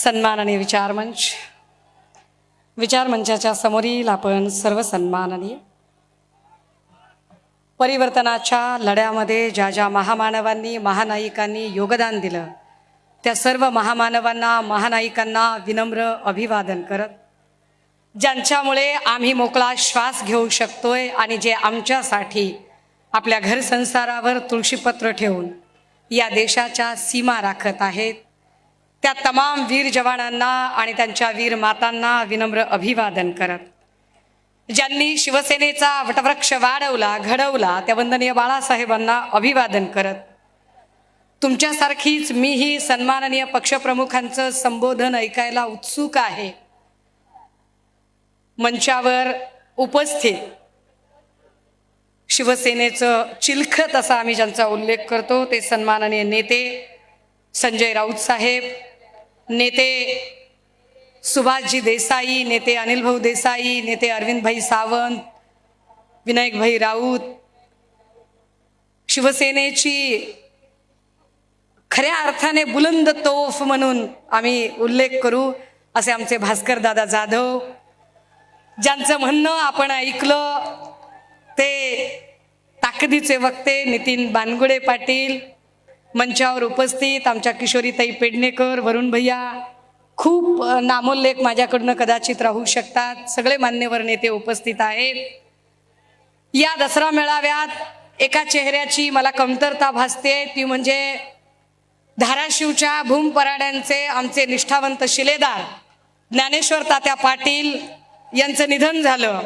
सन्माननीय विचारमंचाच्या समोरील आपण सर्व सन्माननीय परिवर्तनाच्या लढ्यामध्ये ज्या ज्या महामानवांनी महानायिकांनी योगदान दिलं त्या सर्व महामानवांना महानायिकांना विनम्र अभिवादन करत, ज्यांच्यामुळे आम्ही मोकळा श्वास घेऊ शकतोय आणि जे आमच्यासाठी आपल्या घर संसारावर तुळशीपत्र ठेवून या देशाच्या सीमा राखत आहेत, त्या तमाम वीर जवानांना आणि त्यांच्या वीर मातांना विनम्र अभिवादन करत, ज्यांनी शिवसेनेचा वटवृक्ष वाढवला घडवला त्या वंदनीय बाळासाहेबांना अभिवादन करत, तुमच्यासारखीच मीही सन्माननीय पक्षप्रमुखांचं संबोधन ऐकायला उत्सुक आहे. मंचावर उपस्थित शिवसेनेचं चिलखत असा आम्ही ज्यांचा उल्लेख करतो ते सन्माननीय नेते संजय राऊत साहेब, नेते सुभाषजी देसाई, नेते अनिल भाऊ देसाई, नेते अरविंद भाई सावंत, विनायक भाई राऊत, शिवसेनेची खऱ्या अर्थाने बुलंद तोफ म्हणून आम्ही उल्लेख करू असे आमचे भास्कर दादा जाधव, ज्यांचं म्हणणं आपण ऐकलं ते ताकदीचे वक्ते नितीन बानगुडे पाटील, मंचावर उपस्थित आमच्या किशोरीताई पेडणेकर, वरुण भैया, खूप नामोल्लेख माझ्याकडनं कदाचित राहू शकतात, सगळे मान्यवर नेते उपस्थित आहेत. या दसरा मेळाव्यात एका चेहऱ्याची मला कमतरता भासते, ती म्हणजे धाराशिवच्या भूमपराड्यांचे आमचे निष्ठावंत शिलेदार ज्ञानेश्वर तात्या पाटील यांचं निधन झालं.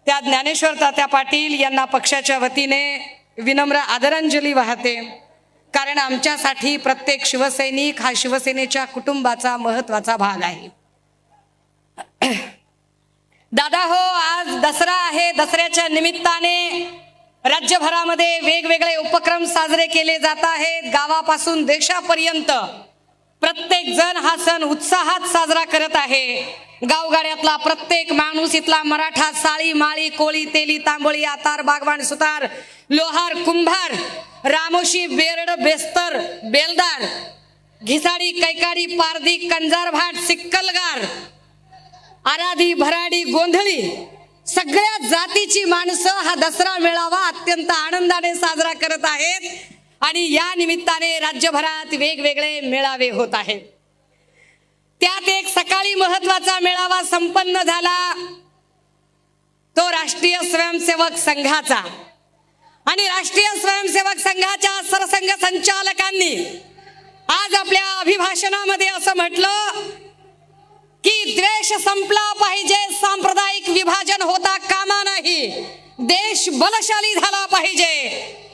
त्या ज्ञानेश्वर तात्या पाटील यांना पक्षाच्या वतीने विनम्र आदरांजली वाहते, कारण आमच्यासाठी प्रत्येक शिवसैनिक हा शिवसेनेच्या कुटुंबाचा महत्त्वाचा भाग आहे. दादा हो, आज दसरा आहे. दसऱ्याच्या निमित्ताने राज्यभरामध्ये वेगवेगळे उपक्रम साजरे केले जात आहेत. गावापासून देशापर्यंत प्रत्येक जण हा सण उत्साहात साजरा करत आहे. गावगाड्यातला प्रत्येक माणूस, इथला मराठा, साळी माळी कोळी तेली तांबोळी आतार बागवान सुतार लोहार कुंभार रामोशी बेरड बेस्तर बेलदार घिसाडी कैकाडी पारधी कंजारभाट सिक्कलगार आराधी भराडी गोंधळी सगळ्या जातीची माणसं हा दसरा मेळावा अत्यंत आनंदाने साजरा करत आहेत आणि या निमित्ताने राज्यभरात वेगवेगळे मेळावे होत आहेत. त्यात एक सकाळी महत्वाचा मेळावा संपन्न झाला, तो राष्ट्रीय स्वयंसेवक संघाचा. आणि राष्ट्रीय स्वयंसेवक संघाच्या सरसंघ संचालकांनी आज आपल्या अभिभाषणामध्ये असं म्हटलं की द्वेष संपला पाहिजे, सांप्रदायिक विभाजन होता कामा नाही, देश बलशाली झाला पाहिजे,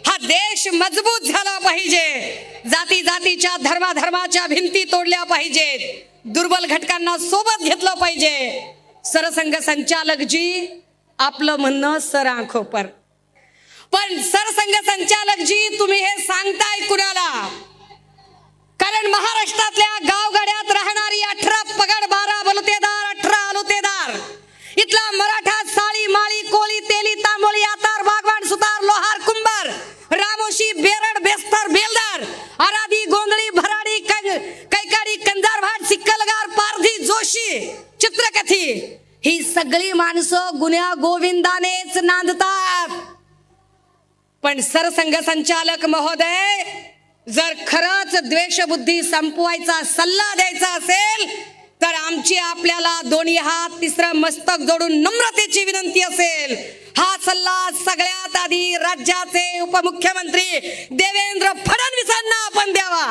हा देश मजबूत झाला पाहिजे, जाती जातीच्या धर्माधर्माच्या भिंती तोडल्या पाहिजेत, दुर्बल घटकांना सोबत घेतलं पाहिजे. सरसंघ संचालक जी आपलं म्हणणं सर आंखों पर, पण सरसंघ संचालक जी तुम्ही हे सांगताय कुणाला? कारण महाराष्ट्रातल्या गावगाड्यात राहणारी 18 पगड 12 बलुतेदार 18 अलुतेदार इथला मराठा साळी माळी कोळी तेली तांबोळी आतार बागवान सुतार लोहार कुंभार रामोशी बेरड बेस्तर बेलदार आराधी गोंधळी भराडी कैकाडी कंजारभाट सिक्कलगार पारधी जोशी चित्रकथी ही सगळी माणसं गुन्ह्या गोविंदानेच नांदतात. पण सरसंघ संचालक महोदय, जर खरंच द्वेषबुद्धी संपवायचा सल्ला द्यायचा असेल तर आमची आपल्याला दोन्ही हात तिसरं मस्तक जोडून नम्रतेची विनंती असेल, हा सल्ला सगळ्यात आधी राज्याचे उपमुख्यमंत्री देवेंद्र फडणवीसांना आपण द्यावा,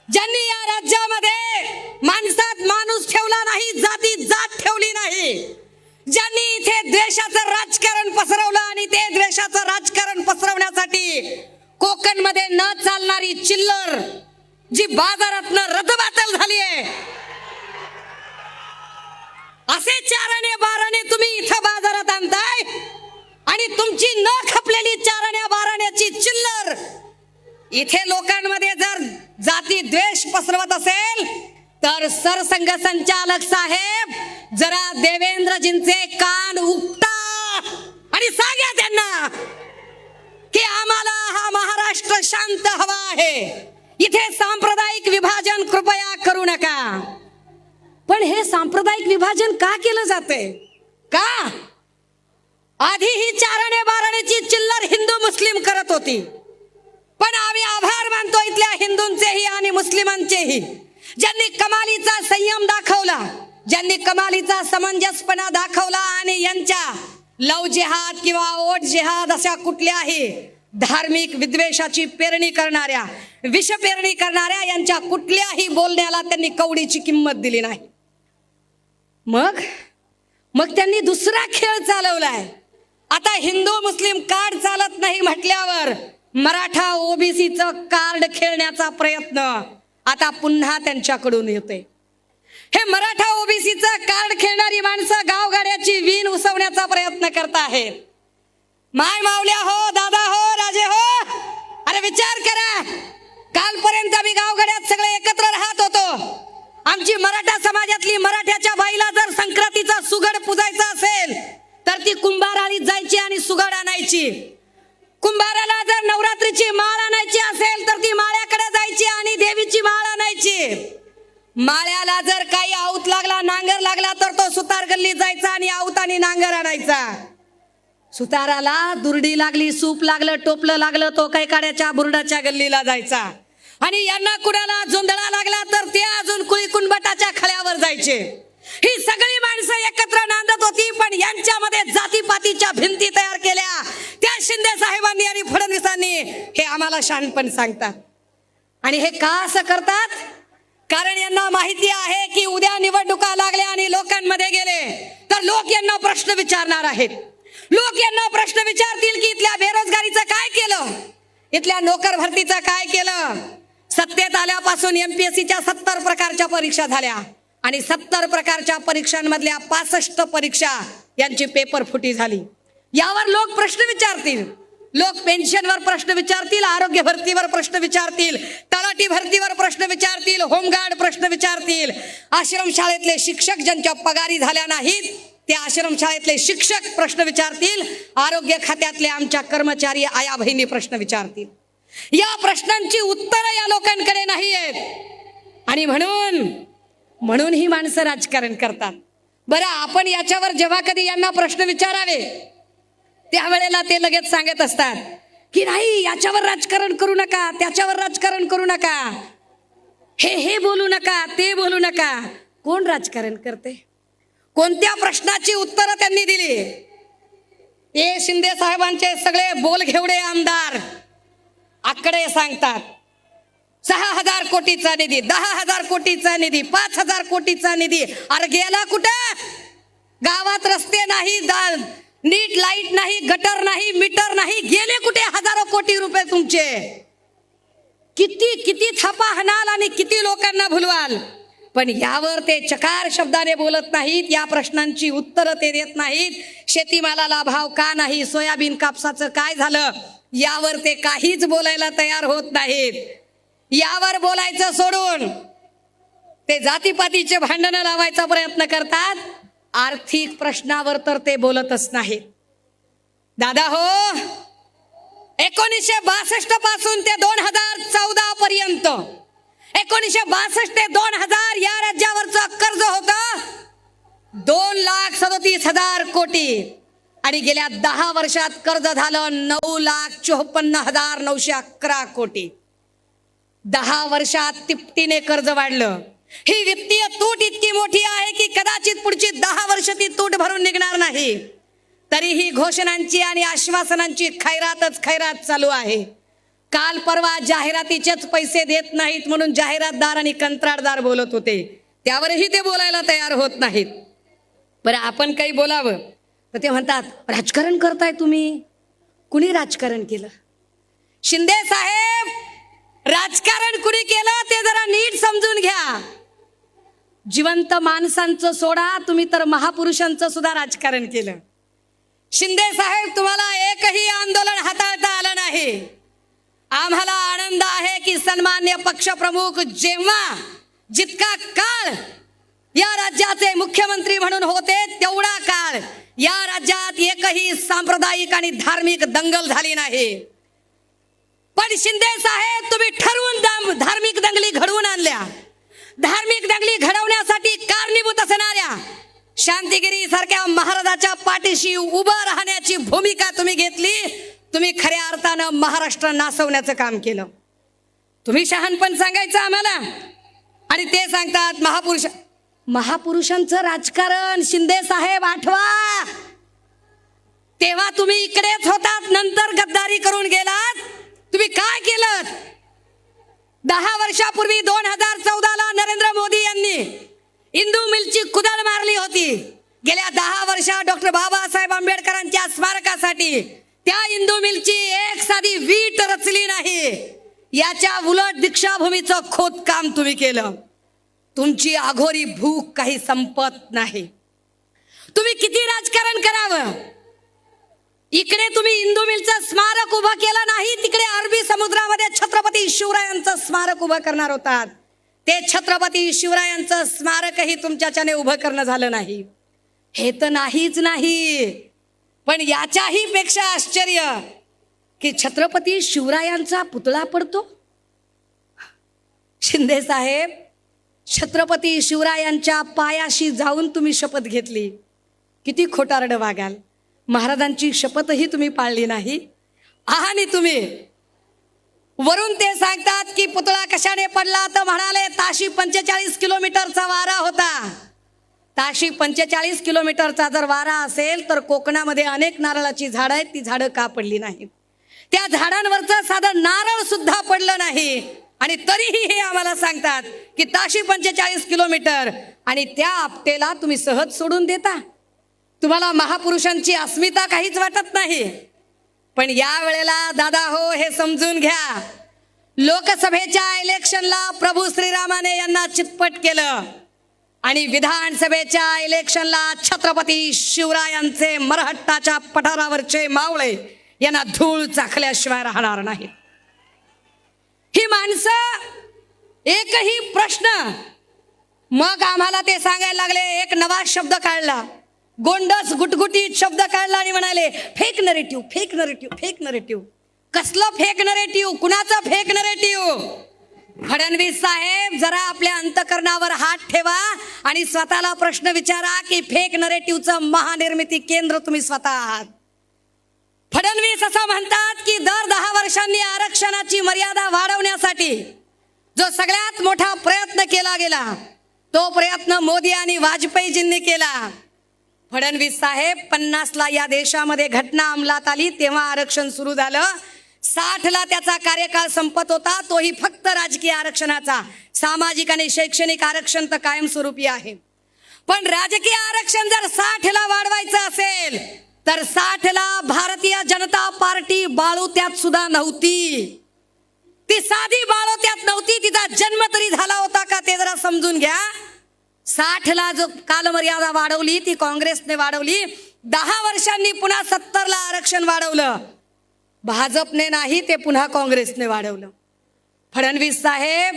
ज्यांनी या राज्यामध्ये माणसात माणूस ठेवला नाही, जातीत जात ठेवली नाही, ज्यांनी इथे द्वेषाचं राजकारण पसरवलं आणि ते द्वेषाचं राजकारण पसरवण्यासाठी कोकणमध्ये न चालणारी चिल्लर जी बाजारातनं रदबातल झाली आहे, असे 4 आणे 12 आणे तुम्ही इथं बाजारात आणताय आणि तुमची न खपलेली 4 आण्या 12 आण्याची चिल्लर इथे लोकांमध्ये जर जाती द्वेष पसरवत असेल तर सरसंघ संचालक साहेब जरा देवेंद्रजींचे कान उपटा आणि सांगा त्यांना की आम्हाला हा महाराष्ट्र शांत हवा आहे, इथे सांप्रदायिक विभाजन कृपया करू नका. पण हे सांप्रदायिक विभाजन का केलं जाते? का? आधी ही चारणे बारणेची चिल्लर हिंदू मुस्लिम करत होती, पण आम्ही आभार मानतो इथल्या हिंदूंचेही आणि मुस्लिमांचेही, ज्यांनी कमालीचा संयम दाखवला, ज्यांनी कमालीचा समंजसपणा दाखवला आणि यांच्या लव जिहाद किंवा ओट जिहाद अशा कुठल्याही धार्मिक विद्वेषाची पेरणी करणाऱ्या, विष पेरणी करणाऱ्या यांच्या कुठल्याही बोलण्याला त्यांनी कवडीची किंमत दिली नाही. मग त्यांनी दुसरा खेळ चालवलाय. आता हिंदू मुस्लिम कार्ड चालत नाही म्हटल्यावर मराठा ओबीसीचं कार्ड खेळण्याचा प्रयत्न आता पुन्हा त्यांच्याकडून येते. हे मराठा ओबीसीचं कार्ड खेळणारी माणसं गावगाड्याची वीण उसवण्याचा प्रयत्न करत आहेत. माय मावल्या हो, दादा हो, राजे हो, अरे विचार करा. कालपर्यंत आम्ही गावगाड्यात सगळे एकत्र राहत होतो. आमची मराठा समाजातली मराठ्याच्या बाईला जर संक्रांतीचा सुगड पुजायचा असेल तर ती कुंभाराळीत जायची आणि सुगड आणायची. कुंभाराला जर नवरात्रीची माळ आणायची असेल तर ती माळ्याकडे जायची आणि देवीची माळ आणायची. माळ्याला जर काही आऊत लागला, नांगर लागला तर तो सुतार गल्लीत जायचा आणि आऊत आणि नांगर आणायचा. सुताराला दुर्डी लागली, सूप लागलं, टोपलं लागलं, तो काही काड्याच्या बुरडाच्या गल्लीला जायचा. आणि यांना कुणाला जोंधळा लागला तर ते अजून कुळी कुणबटाच्या खळ्यावर जायचे. ही सगळी माणसं एकत्र नांदत होती, पण यांच्यामध्ये जातीपातीच्या भिंती तयार केल्या त्या शिंदे साहेबांनी आणि फडणवीसांनी. हे आम्हाला शहाणपण सांगतात. आणि हे का असं करतात? कारण यांना माहिती आहे की उद्या निवडणुका लागल्या आणि लोकांमध्ये गेले तर लोक यांना प्रश्न विचारणार आहेत. लोक यांना प्रश्न विचारतील की इथल्या बेरोजगारीचं काय केलं, इथल्या नोकर भरतीचं काय केलं. सत्तेत आल्यापासून एमपीएससीच्या 70 प्रकारच्या परीक्षा झाल्या आणि 70 प्रकारच्या परीक्षांमधल्या 65 परीक्षा यांची पेपर फुटी झाली. यावर लोक प्रश्न विचारतील. लोक पेन्शनवर प्रश्न विचारतील, आरोग्य भरतीवर प्रश्न विचारतील, तलाठी भरतीवर प्रश्न विचारतील, होमगार्ड प्रश्न विचारतील. आश्रमशाळेतले शिक्षक ज्यांच्या पगारी झाल्या नाहीत ते आश्रमशाळेतले शिक्षक प्रश्न विचारतील. आरोग्य खात्यातले आमच्या कर्मचारी आया बहिणी प्रश्न विचारतील. या प्रश्नांची उत्तरं या लोकांकडे नाही आहेत आणि म्हणून ही माणसं राजकारण करतात. बरं, आपण याच्यावर जेव्हा कधी यांना प्रश्न विचारावे त्यावेळेला ते लगेच सांगत असतात की नाही, याच्यावर राजकारण करू नका, त्याच्यावर राजकारण करू नका, हे बोलू नका, ते बोलू नका. कोण राजकारण करते? कोणत्या प्रश्नाची उत्तरं त्यांनी दिली? हे शिंदे साहेबांचे सगळे बोलघेवडे आमदार आकडे सांगतात. 6,000 कोटीचा निधी, 10,000 कोटीचा निधी, 5,000 कोटीचा निधी. अरे गेला कुठं? गावात रस्ते नाही, नीट लाईट नाही, गटर नाही, मीटर नाही, गेले कुठे हजारो कोटी रुपये तुमचे? किती थापा हाणाल आणि किती लोकांना भुलवाल, पण यावर ते चकार शब्दाने बोलत नाहीत. या प्रश्नांची उत्तरं ते देत नाहीत. शेतीमालाला भाव का नाही, सोयाबीन कापसाचं काय झालं, यावर ते काहीच बोलायला तयार होत नाहीत. यावर बोलायचं सोडून ते जातीपातीचे भांडणं लावायचा प्रयत्न करतात. आर्थिक प्रश्नावर तर ते बोलतच नाहीत. दादा हो, 1962 पासून ते 2014 पर्यंत, 1962 ते 2000 या राज्यावरचं कर्ज होतं 2,37,000 कोटी आणि गेल्या 10 वर्षात कर्ज झालं 9,54,911 कोटी. 10 वर्षात तिपटीने कर्ज वाढलं. ही वित्तीय तूट इतकी मोठी आहे की कदाचित पुढची 10 वर्ष ती तूट भरून निघणार नाही. तरीही घोषणांची आणि आश्वासनांची खैरात चालू आहे. काल परवा जाहिरातीचेच पैसे देत नाहीत म्हणून जाहिरातदार आणि कंत्राटदार बोलत होते, त्यावरही ते बोलायला तयार होत नाहीत. बरं, आपण काही बोलावं तर ते म्हणतात राजकारण करताय तुम्ही. कुणी राजकारण केलं? शिंदे साहेब, राजकारण कुणी केलं ते जरा नीट समजून घ्या. जिवंत माणसांचं सोडा, तुम्ही तर महापुरुषांचं सुद्धा राजकारण केलं. शिंदे साहेब, तुम्हाला एकही आंदोलन हाताळता आलं नाही. आम्हाला आनंद आहे की सन्मान्य पक्षप्रमुख जेव्हा जितका काळ या राज्याचे मुख्यमंत्री म्हणून होते तेवढा काळ या राज्यात एकही सांप्रदायिक आणि धार्मिक दंगल झाली नाही. पण शिंदे साहेब तुम्ही ठरवून धार्मिक दंगली घडवून आणल्या. धार्मिक दंगली घडवण्यासाठी कारणीभूत असणाऱ्या शांतिगिरी सारख्या महाराजाच्या पाठीशी उभं राहण्याची भूमिका तुम्ही घेतली. तुम्ही खऱ्या अर्थानं महाराष्ट्र नासवण्याचं काम केलं. तुम्ही शहाणपण सांगायचं आम्हाला आणि ते सांगतात महापुरुषांचं राजकारण. शिंदे साहेब आठवा, तेव्हा तुम्ही इकडेच होतात, नंतर गद्दारी करून गेलात. तुम्ही काय केलं? 10 वर्षापूर्वी 2014ला नरेंद्र मोदी यांनी इंदू मिलची कुदळ मारली होती. गेल्या 10 वर्षात डॉक्टर बाबासाहेब आंबेडकरांच्या स्मारकासाठी त्या इंदू मिलची एक साधी वीट रचली नाही. याच्या उलट दीक्षाभूमीचं खोदकाम तुम्ही केलं. तुमची अघोरी भूक काही संपत नाही. तुम्ही किती राजकारण करावं? इकडे तुम्ही इंदू मिलचं स्मारक उभं केलं नाही, तिकडे अरबी समुद्रामध्ये छत्रपती शिवरायांचं स्मारक उभं करणार होतात. ते छत्रपती शिवरायांचं स्मारकही तुमच्याच्याने उभं करणं झालं नाही. हे तर नाहीच नाही, पण याच्याही पेक्षा आश्चर्य की छत्रपती शिवरायांचा पुतळा पडतो. शिंदे साहेब, छत्रपती शिवरायांच्या पायाशी जाऊन तुम्ही शपथ घेतली. किती खोटारडं वागाल. महाराजांची शपथही तुम्ही पाळली नाही. आणि तुम्ही वरून ते सांगतात की पुतळा कशाने पडला, तर म्हणाले ताशी 45 किलोमीटरचा वारा होता. ताशी 45 किलोमीटरचा जर वारा असेल तर कोकणामध्ये अनेक नारळाची झाडं आहेत, ती झाडं का पडली नाही? त्या झाडांवरचं साधं नारळ सुद्धा पडलं नाही. आणि तरीही हे आम्हाला सांगतात की ताशी 45 किलोमीटर, आणि त्या आपटेला तुम्ही सहज सोडून देता. तुम्हाला महापुरुषांची अस्मिता काहीच वाटत नाही. पण या वेळेला दादा हो, हे समजून घ्या, लोकसभेच्या इलेक्शनला प्रभू श्रीरामाने यांना चितपट केलं आणि विधानसभेच्या इलेक्शनला छत्रपती शिवरायांचे मरहट्टाच्या पठारावरचे मावळे यांना धूळ चाखल्याशिवाय राहणार नाहीत. ही माणसं एकही प्रश्न, मग आम्हाला ते सांगायला लागले. एक नवा शब्द काढला, गोंडस गुटगुटीत शब्द काढला आणि म्हणाले fake narrative, fake narrative, fake narrative. कसलं फेक नरेटिव्ह? कुणाचं फेक नरेटिव्ह? फडणवीस साहेब, जरा आपल्या अंतकरणावर हात ठेवा आणि स्वतःला प्रश्न विचारा की फेक नरेटिव्हचं महानिर्मिती केंद्र तुम्ही स्वतः आहात. फडणवीस असं म्हणतात की दर 10 वर्षांनी आरक्षणाची मर्यादा वाढवण्यासाठी जो सगळ्यात मोठा प्रयत्न केला गेला, तो प्रयत्न मोदी आणि वाजपेयीजींनी केला. फडणवीस साहेब, 50ला या देशामध्ये घटना अंमलात आली तेव्हा आरक्षण सुरू झालं. 60ला त्याचा कार्यकाळ संपत होता, तोही फक्त राजकीय आरक्षणाचा. सामाजिक आणि शैक्षणिक आरक्षण तर कायमस्वरूपी आहे. पण राजकीय आरक्षण जर 60ला वाढवायचं असेल तर 60ला भारतीय जनता पार्टी बाळोत्यात सुद्धा नव्हती. ती साधी बाळोत्यात नव्हती, तिचा जन्म तरी झाला होता का ते जरा समजून घ्या. 60ला जो कालमर्यादा वाढवली ती काँग्रेसने वाढवली. 10 वर्षांनी पुन्हा 70ला आरक्षण वाढवलं. भाजपने नाही, ते पुन्हा काँग्रेसने वाढवलं. फडणवीस साहेब,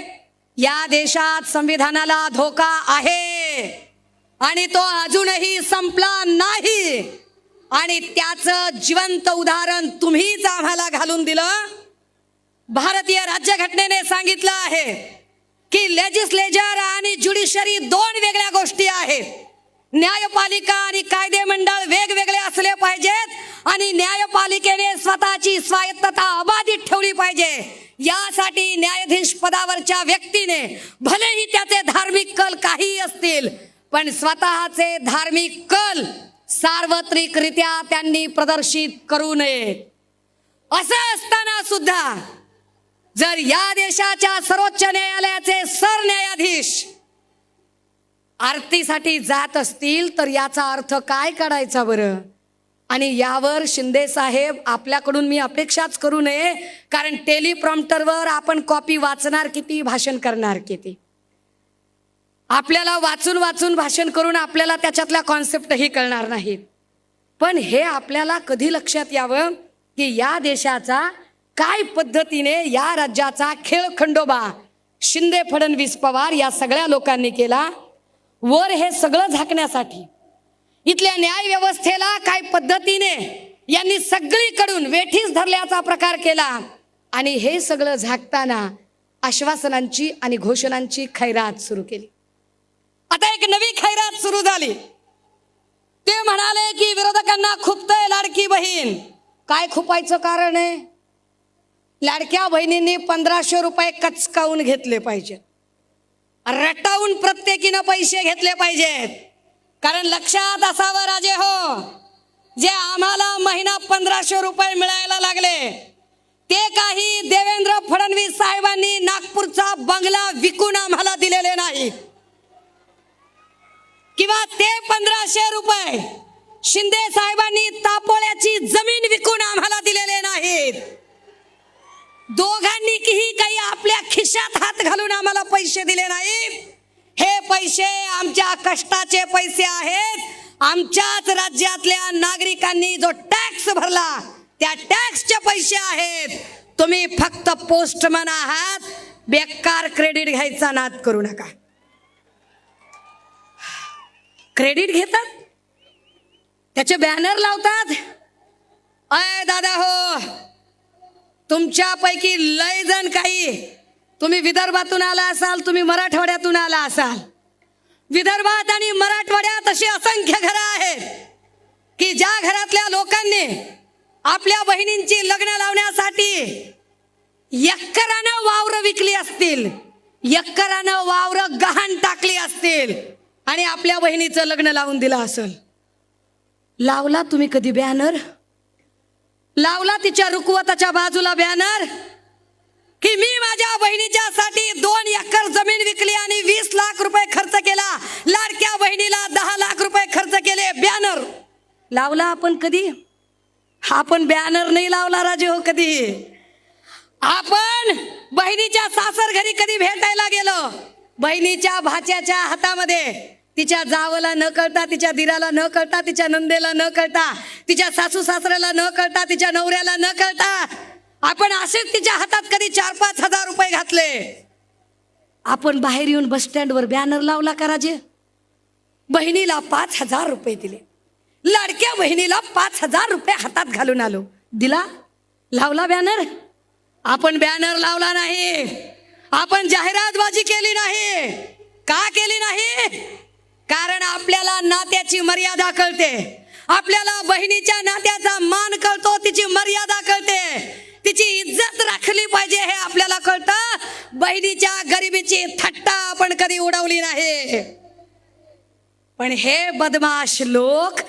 या देशात संविधानाला धोका आहे आणि तो अजूनही संपला नाही. आणि त्याचं जिवंत उदाहरण तुम्हीच आम्हाला घालून दिलं. भारतीय राज्यघटनेने सांगितलं आहे की लेजिस्लेचर आणि ज्युडिशरी 2 वेगळ्या गोष्टी आहेत. न्यायपालिका आणि कायदे मंडळ वेगवेगळे असले पाहिजेत आणि न्यायपालिकेने स्वतःची स्वायत्तता अबाधित ठेवली पाहिजे. यासाठी न्यायाधीश पदावरच्या व्यक्तीने भलेही त्याचे धार्मिक कल काही असतील, पण स्वतःचे धार्मिक कल सार्वत्रिकरित्या त्यांनी प्रदर्शित करू नये. असं असताना सुद्धा जर या देशाच्या सर्वोच्च न्यायालयाचे सरन्यायाधीश आरतीसाठी जात असतील तर याचा अर्थ काय काढायचा बरं? आणि यावर शिंदे साहेब, आपल्याकडून मी अपेक्षाच करू नये, कारण टेलिप्रॉम्प्टरवर आपण कॉपी वाचणार किती, भाषण करणार किती. आपल्याला वाचून वाचून भाषण करून आपल्याला त्याच्यातल्या कॉन्सेप्टही कळणार नाहीत. पण हे आपल्याला कधी लक्षात यावं की या देशाचा काय पद्धतीने, या राज्याचा खेळखंडोबा शिंदे, फडणवीस, पवार या सगळ्या लोकांनी केला. वर हे सगळं झाकण्यासाठी इथल्या न्याय व्यवस्थेला काय पद्धतीने यांनी सगळीकडून वेठीस धरल्याचा प्रकार केला. आणि हे सगळं झाकताना आश्वासनांची आणि घोषणांची खैरात सुरू केली. आता एक नवी खैरात सुरू झाली. ते म्हणाले की विरोधकांना खुपतंय लाडकी बहीण. काय खुपायचं कारण आहे? लाडक्या बहिणींनी 1500 रुपये कचकावून घेतले पाहिजेत, रटावून प्रत्येकीनं पैसे घेतले पाहिजेत. कारण लक्षात असावं राजे हो, जे आम्हाला महिना 1500 रुपये मिळायला लागले ते काही देवेंद्र फडणवीस साहेबांनी नागपूरचा बंगला विकून आम्हाला दिलेले नाही, किंवा ते 1500 रुपये शिंदे साहेबांनी तापोळ्याची जमीन विकून आम्हाला दिलेले नाहीत. दोघांनीही काही आपल्या खिशात हात घालून आम्हाला पैसे दिले नाहीत. हे पैसे आमच्या कष्टाचे पैसे आहेत. आमच्याच राज्यातल्या नागरिकांनी जो टॅक्स भरला त्या टॅक्सचे पैसे आहेत. तुम्ही फक्त पोस्टमन आहात, बेकार क्रेडिट घ्यायचा नाद करू नका. क्रेडिट घेतात, त्याचे बॅनर लावतात. अय दादा हो, तुमच्यापैकी लय जण काही तुम्ही विदर्भातून आला असाल, तुम्ही मराठवाड्यातून आला असाल. विदर्भात आणि मराठवाड्यात अशी असंख्य घरं आहेत की ज्या घरातल्या लोकांनी आपल्या बहिणींची लग्न लावण्यासाठी एकरानं वावर विकली असतील, एकरानं वावर गहाण टाकली असतील आणि आपल्या बहिणीचं लग्न लावून दिलं असेल. लावला तुम्ही कधी बॅनर? लावला तिच्या रुखवताच्या बाजूला बॅनर की मी माझ्या बहिणीच्या साठी 2 एकर जमीन विकली आणि 20 लाख रुपये खर्च केला, लाडक्या बहिणीला 10 लाख रुपये खर्च केले? बॅनर लावला आपण कधी? आपण बॅनर नाही लावला राजे हो कधी. आपण बहिणीच्या सासर घरी कधी भेटायला गेलो, बहिणीच्या भाच्याच्या हातामध्ये तिच्या जावला न कळता, तिच्या दिराला न कळता, तिच्या नंदेला न कळता, तिच्या सासू सासऱ्याला न कळता, तिच्या नवऱ्याला न कळता आपण असेच तिच्या हातात कधी 4-5 हजार रुपये घातले. आपण बाहेर येऊन बस स्टँडवर बॅनर लावला का राजे? बहिणीला 5000 रुपये दिले, लाडक्या बहिणीला 5000 रुपये हातात घालून आलो. दिला? लावला बॅनर? आपण बॅनर लावला नाही. आपण जाहिरातबाजी केली नाही. का केली नाही? कारण आपल्याला नात्याची मर्यादा कळते, आपल्याला बहिणीच्या नात्याचा मान कळतो, तिची मर्यादा कळते, तिची इज्जत राखली पाहिजे हे आपल्याला कळतं. बहिणीच्या गरिबीची थट्टा आपण कधी उडवली नाही. पण हे बदमाश लोक,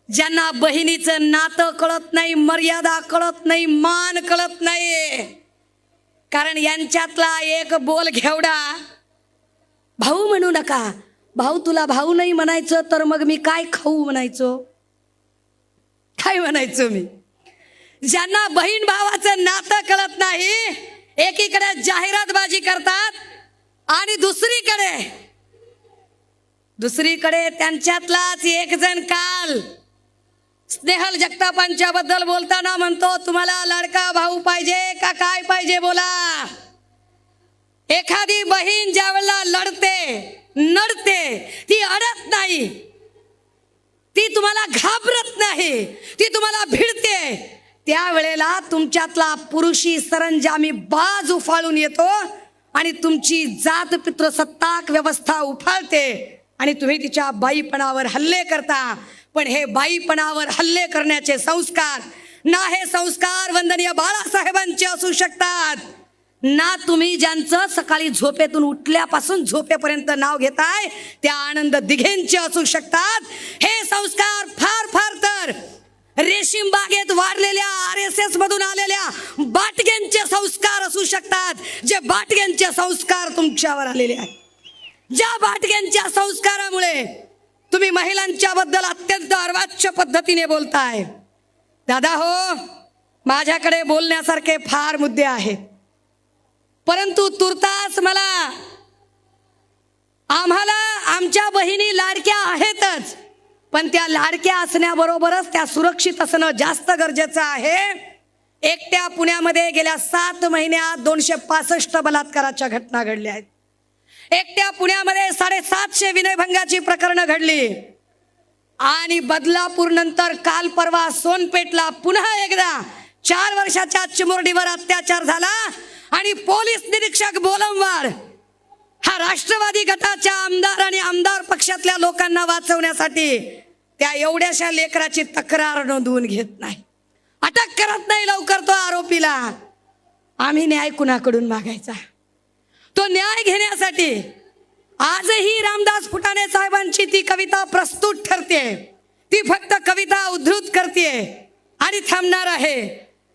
ज्यांना बहिणीचं नातं कळत नाही, मर्यादा कळत नाही, मान कळत नाही, कारण यांच्यातला एक बोल घेवडा, भाऊ म्हणू नका. भाऊ तुला भाऊ नाही म्हणायचं तर मग मी काय खाऊ म्हणायचो? काय म्हणायचो मी? ज्यांना बहीण भावाचं नातं कळत नाही, एकीकडे जाहिरातबाजी करतात आणि दुसरीकडे त्यांच्यातलाच एक जण काल स्नेहल जगतापांच्या बद्दल बोलताना म्हणतो, तुम्हाला लाडका भाऊ पाहिजे का काय पाहिजे बोला. एखादी बहीण ज्या वेळेला नडते, ती अडत नाही, ती तुम्हाला घाबरत नाही, ती तुम्हाला भिडते, त्यावेळेला तुमच्यातला पुरुषी सरंजामी बाज उफाळून येतो आणि तुमची जात पितृसत्ताक व्यवस्था उफाळते आणि तुम्ही तिच्या बाईपणावर हल्ले करता. पण हे बाईपणावर हल्ले करण्याचे संस्कार ना हे संस्कार वंदनीय बाळासाहेबांचे असू शकतात, ना तुम्ही ज्यांचं सकाळी झोपेतून उठल्यापासून झोपेपर्यंत नाव घेताय त्या आनंद दिघेंचे असू शकतात. हे संस्कार फार तर रेशीम बागेत वाढलेल्या RSS मधून आलेल्या बाटग्यांचे संस्कार असू शकतात, जे बाटग्यांचे संस्कार तुमच्यावर आलेले आहेत, ज्या बाटग्यांच्या संस्कारामुळे तुम्ही महिलांच्या बद्दल अत्यंत अर्वाच्य पद्धतीने बोलताय. दादा हो, माझ्याकडे बोलण्यासारखे फार मुद्दे आहेत, परंतु तुर्तास आम्हाला आमच्या बहिणी लाडक्या आहेतच, पण त्या लाडक्या असण्याबरोबरच त्या सुरक्षित असणं जास्त गरजेचं आहे. एकट्या पुण्यामध्ये गेल्या 7 महिन्यात 265 बलात्काराच्या घटना घडल्या आहेत. एकट्या पुण्यामध्ये 750 विनयभंगाची प्रकरणं घडली आणि बदलापूर नंतर काल परवा सोनपेठला पुन्हा एकदा 4 वर्षाच्या चिमुरडीवर अत्याचार झाला आणि पोलीस निरीक्षक बोलमवाड हा राष्ट्रवादी गटाच्या आमदार आणि आमदार पक्षातल्या लोकांना वाचवण्यासाठी त्या एवढ्याशा लेकराची तक्रार नोंदवून घेत नाही, अटक करत नाही लवकर तो आरोपीला. आम्ही न्याय कुणाकडून मागायचा? तो न्याय घेण्यासाठी आजही रामदास फुटाणे साहेबांची ती कविता प्रस्तुत ठरते. ती फक्त कविता उद्धृत करते आणि थांबणार आहे.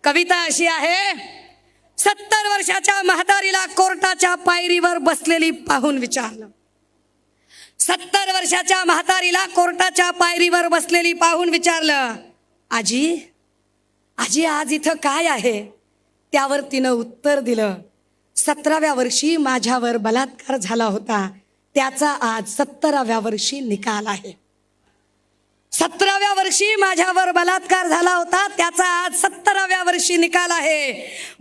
कविता अशी आहे, 70 वर्षाच्या म्हातारीला कोर्टाच्या पायरीवर बसलेली पाहून विचारलं. 70 वर्षाच्या म्हातारीला कोर्टाच्या पायरीवर बसलेली पाहून विचारलं, आजी आजी आज इथं काय आहे? त्यावर तिनं उत्तर दिलं, 17व्या वर्षी माझ्यावर बलात्कार झाला होता, त्याचा आज 17व्या वर्षी निकाल आहे. 17व्या वर्षी माझ्यावर बलात्कार झाला होता, त्याचा आज 17व्या वर्षी निकाल आहे.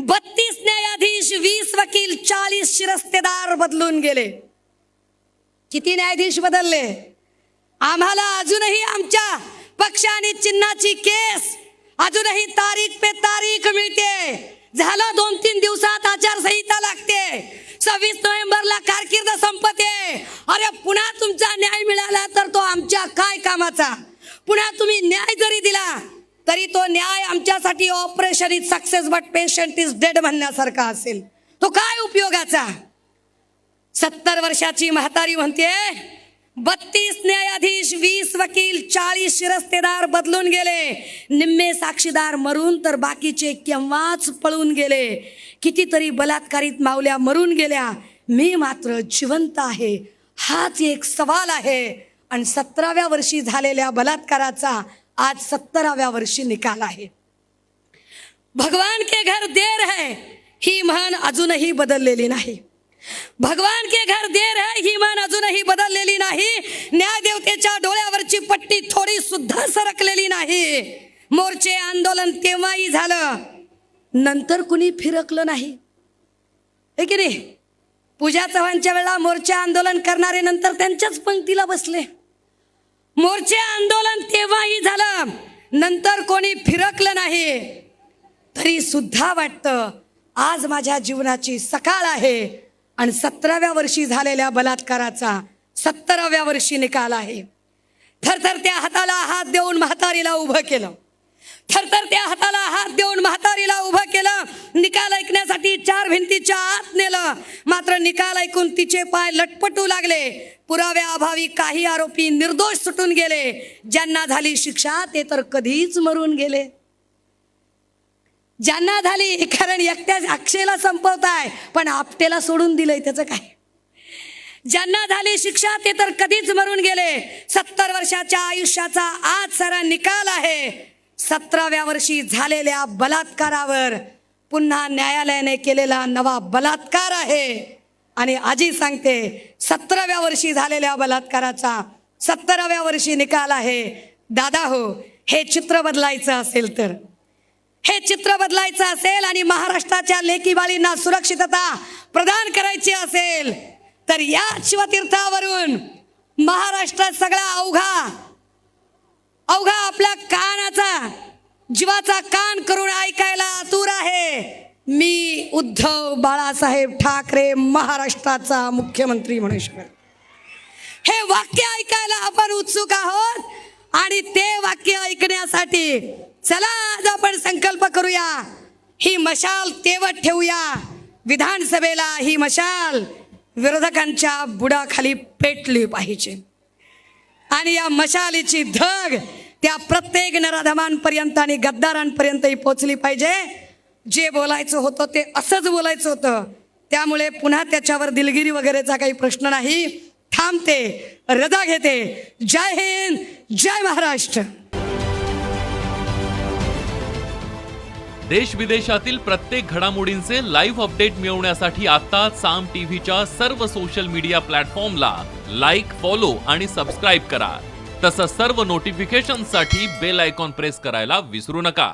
32 न्यायाधीश, 20 वकील, 40 शिरस्तेदार बदलून गेले. किती न्यायाधीश बदलले? आम्हाला अजूनही आमच्या पक्ष आणि चिन्हाची केस अजूनही तारीख पे तारीख मिळते. झाला 2-3 दिवसात आचारसंहिता लागते. 26 नोव्हेंबरला कारकीर्द संपते. अरे पुन्हा तुमचा न्याय मिळाला तर तो आमच्या काय कामाचा? पुन्हा तुम्ही न्याय जरी दिला तरी तो न्याय आमच्यासाठी operation is success but patient is dead म्हणण्यासारखा असेल. तो काय उपयोगाचा? 70 वर्षाची म्हातारी म्हणते, 32 न्यायाधीश, 20 वकील, 40 शिरस्तेदार बदलून गेले. निम्मे साक्षीदार मरून तर बाकीचे केव्हाच पळून गेले. कितीतरी बलात्कारित मावल्या मरून गेल्या, मी मात्र जिवंत आहे. हाच एक सवाल आहे. आणि 17व्या वर्षी झालेल्या बलात्काराचा आज 17व्या वर्षी निकाल आहे. भगवान के घर देर है ही म्हण अजूनही बदललेली नाही. भगवान के घर देर है ही म्हण अजूनही बदललेली नाही. न्यायदेवतेच्या डोळ्यावरची पट्टी थोडी सुद्धा सरकलेली नाही. मोर्चे आंदोलन तेव्हाही झालं, नंतर कुणी फिरकलं नाही. हे की नाही? पूजा चव्हाणच्या वेळेला मोर्चा आंदोलन करणारे नंतर त्यांच्याच पंक्तीला बसले. मोर्चे आंदोलन तेव्हाही झालं, नंतर कोणी फिरकलं नाही. तरी सुद्धा वाटतं आज माझ्या जीवनाची सकाळ आहे आणि 17व्या वर्षी झालेल्या बलात्काराचा 17व्या वर्षी निकाल आहे. थरथरत्या हाताला हात देऊन म्हातारीला उभं केलं. थरथरत्या हाताला हात देऊन म्हातारीला उभं केलं. निकाल ऐकण्यासाठी 4 भिंतीच्या आत नेलं. मात्र निकाल ऐकून तिचे पाय लटपटू लागले. पुराव्याअभावी काही आरोपी निर्दोष सुटून गेले. ज्यांना झाली शिक्षा ते तर कधीच मरून गेले. ज्यांना झाली, कारण एकट्या अक्षयला संपवताय पण आपटेला सोडून दिलंय, त्याचं काय? ज्यांना झाली शिक्षा ते तर कधीच मरून गेले. 70 वर्षाच्या आयुष्याचा आज सारा निकाल आहे. 17व्या वर्षी झालेल्या बलात्कारावर पुन्हा न्यायालयाने केलेला नवा बलात्कार आहे. आणि आजी सांगते 17व्या वर्षी झालेल्या बलात्काराचा 17व्या वर्षी निकाल आहे. दादा हो, हे चित्र बदलायचं असेल तर, हे चित्र बदलायचं असेल आणि महाराष्ट्राच्या लेकी बाळींना सुरक्षितता प्रदान करायची असेल तर या शिवतीर्थावरून महाराष्ट्रात सगळा अवघा आपल्या कानाचा, जीवाचा कान करून ऐकायला आतुर आहे. मी उद्धव बाळासाहेब ठाकरे महाराष्ट्राचा मुख्यमंत्री म्हणू शकेल. हे वाक्य ऐकायला आपण उत्सुक आहोत आणि ते वाक्य ऐकण्यासाठी चला आज आपण संकल्प करूया. ही मशाल तेवत ठेवूया. विधानसभेला ही मशाल विरोधकांच्या बुडाखाली पेटली पाहिजे आणि या मशालीची धग त्या प्रत्येक नराधमांपर्यंत आणि गद्दारांपर्यंतही पोचली पाहिजे. जे बोलायचं होतं ते असंच बोलायचं होतं. त्यामुळे पुन्हा त्याच्यावर दिलगिरी वगैरेचा काही प्रश्न नाही. थांबते, रजा घेते. जय हिंद, जय महाराष्ट्र. देश विदेशातील प्रत्येक घडामोडींचे लाईव्ह अपडेट मिळवण्यासाठी आता साम टीव्हीच्या सर्व सोशल मीडिया प्लॅटफॉर्मला लाईक, फॉलो आणि सबस्क्राईब करा. तसंच सर्व नोटिफिकेशनसाठी बेल आयकॉन प्रेस करायला विसरू नका.